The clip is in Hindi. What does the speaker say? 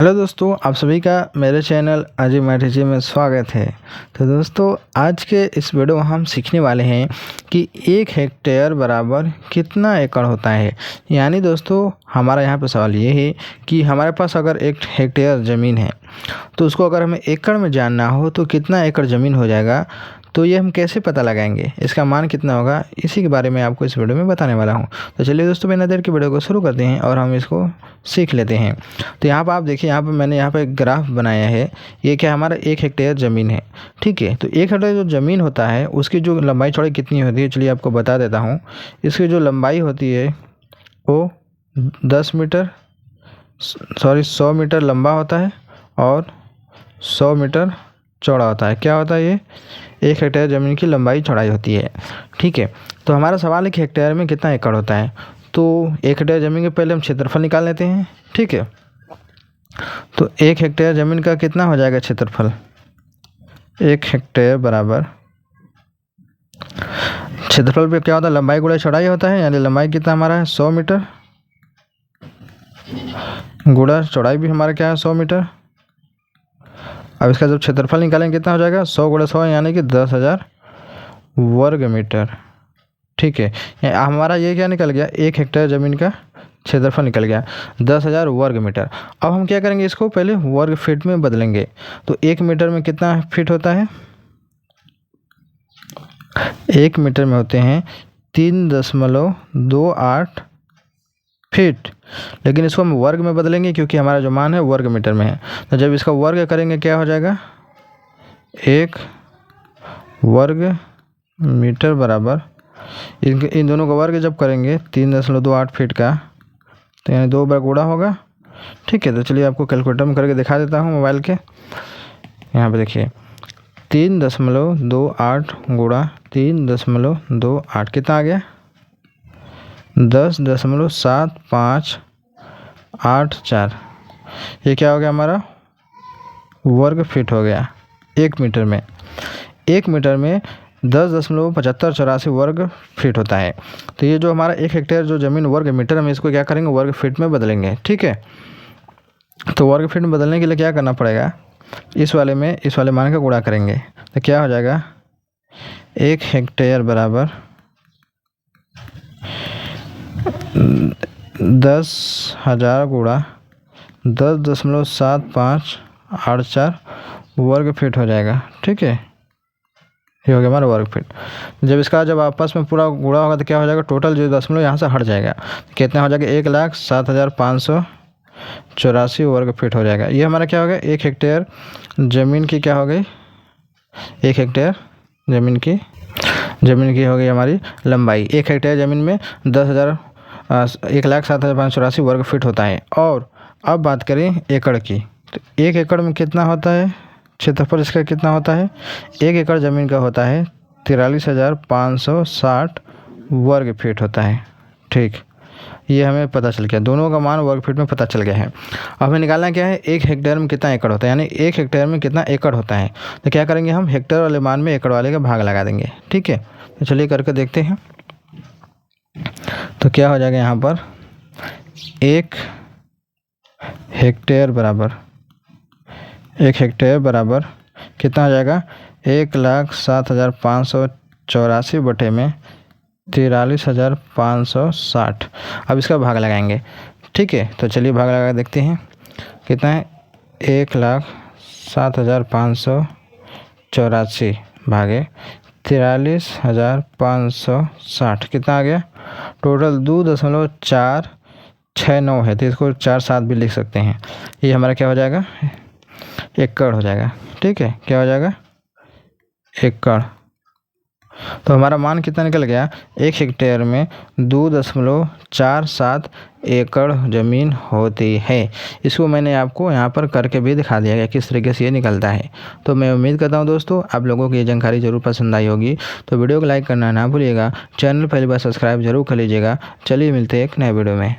हेलो दोस्तों, आप सभी का मेरे चैनल अजय मैथी में स्वागत है। तो दोस्तों, आज के इस वीडियो में हम सीखने वाले हैं कि 1 हेक्टेयर बराबर कितना एकड़ होता है। यानी दोस्तों, हमारा यहाँ पर सवाल ये है कि हमारे पास अगर 1 हेक्टेयर ज़मीन है तो उसको अगर हमें एकड़ में जानना हो तो कितना एकड़ ज़मीन हो जाएगा, तो ये हम कैसे पता लगाएंगे, इसका मान कितना होगा, इसी के बारे में आपको इस वीडियो में बताने वाला हूँ। तो चलिए दोस्तों, बिना देर के वीडियो को शुरू करते हैं और हम इसको सीख लेते हैं। तो यहाँ पर आप देखिए, यहाँ पर मैंने यहाँ पर एक ग्राफ बनाया है। ये क्या, हमारा 1 हेक्टेयर ज़मीन है, ठीक है। तो 1 हेक्टेयर जो ज़मीन होता है उसकी जो लंबाई चौड़ाई कितनी होती है, चलिए आपको बता देता हूँ। इसकी जो लंबाई होती है वो 100 मीटर लंबा होता है और 100 मीटर चौड़ा होता है। क्या होता है ये? 1 हेक्टेयर ज़मीन की लंबाई चौड़ाई होती है, ठीक है। तो हमारा सवाल है कि हेक्टेयर में कितना एकड़ होता है। तो 1 हेक्टेयर ज़मीन के पहले हम क्षेत्रफल निकाल लेते हैं, ठीक है। तो 1 हेक्टेयर ज़मीन का कितना हो जाएगा क्षेत्रफल? 1 हेक्टेयर बराबर क्षेत्रफल पे क्या होता है, लंबाई गुणा चौड़ाई होता है। यानी लंबाई कितना हमारा है, 100 मीटर, गुणा चौड़ाई भी हमारा क्या है, 100 मीटर। अब इसका जब क्षेत्रफल निकालेंगे कितना हो जाएगा, 100 गुणा 100 यानी कि 10,000 वर्ग मीटर, ठीक है। हमारा ये क्या निकल गया, 1 हेक्टेयर ज़मीन का क्षेत्रफल निकल गया 10,000 वर्ग मीटर। अब हम क्या करेंगे, इसको पहले वर्ग फीट में बदलेंगे। तो 1 मीटर में कितना फीट होता है? 1 मीटर में होते हैं 3.28 फीट। लेकिन इसको हम वर्ग में बदलेंगे क्योंकि हमारा जो मान है वर्ग मीटर में है। तो जब इसका वर्ग करेंगे क्या हो जाएगा, 1 वर्ग मीटर बराबर, इन दोनों का वर्ग जब करेंगे 3.28 फीट का, तो यानी 2 बार गुणा होगा, ठीक है। तो चलिए आपको कैलकुलेटर में करके दिखा देता हूँ मोबाइल के। यहाँ पे देखिए 3.28 गुणा 3.28 कितना आ गया, 10.7584। ये क्या हो गया, हमारा वर्ग फीट हो गया 1 मीटर में। 1 मीटर में 10.7584 वर्ग फीट होता है। तो ये जो हमारा 1 हेक्टेयर जो ज़मीन वर्ग मीटर में, इसको क्या करेंगे, वर्ग फीट में बदलेंगे, ठीक है। तो वर्ग फीट में बदलने के लिए क्या करना पड़ेगा, इस वाले मान का गुणा करेंगे। तो क्या हो जाएगा, 1 हेक्टेयर बराबर 10,000 गुणा 10.7584 वर्ग फीट हो जाएगा, ठीक है। ये हो गया हमारा वर्ग फीट। जब आपस में पूरा गुणा होगा तो क्या हो जाएगा, टोटल जो दशमलव यहाँ से हट जाएगा, कितना हो जाएगा, 1,07,584 वर्ग फीट हो जाएगा। ये हमारा क्या हो गया, 1 हेक्टेयर ज़मीन की क्या हो गई, 1 हेक्टेयर ज़मीन की हो गई हमारी लंबाई। 1 हेक्टेयर ज़मीन में 1,07,584 वर्ग फीट होता है। और अब बात करें एकड़ की, तो 1 एकड़ में कितना होता है क्षेत्रफल, इसका कितना होता है, 1 एकड़ ज़मीन का होता है 43,560 वर्ग फीट होता है, ठीक। ये हमें पता चल गया, दोनों का मान वर्ग फीट में पता चल गया है। अब हमें निकालना क्या है, 1 हेक्टेयर में कितना एकड़ होता है, यानी 1 हेक्टेयर में कितना एकड़ होता है। तो क्या करेंगे, हम हेक्टेयर वाले मान में एकड़ वाले का भाग लगा देंगे, ठीक है। तो चलिए करके देखते हैं। तो क्या हो जाएगा, यहाँ पर 1 हेक्टेयर बराबर कितना हो जाएगा, 1,07,584 बटे में 43,560। अब इसका भाग लगाएंगे, ठीक है। तो चलिए भाग लगा देखते हैं कितना है, 1,07,584 भागे 43,560 कितना आ गया, टोटल 2.469 है। तो इसको 4-7 भी लिख सकते हैं। ये हमारा क्या हो जाएगा, एकड़ हो जाएगा, ठीक है। क्या हो जाएगा, एकड़। तो हमारा मान कितना निकल गया, 1 हेक्टेयर में 2.47 एकड़ ज़मीन होती है। इसको मैंने आपको यहाँ पर करके भी दिखा दिया गया किस तरीके से ये निकलता है। तो मैं उम्मीद करता हूँ दोस्तों, आप लोगों को ये जानकारी ज़रूर पसंद आई होगी। तो वीडियो को लाइक करना ना भूलिएगा, चैनल पहली बार सब्सक्राइब जरूर कर लीजिएगा। चलिए मिलते हैं एक नए वीडियो में।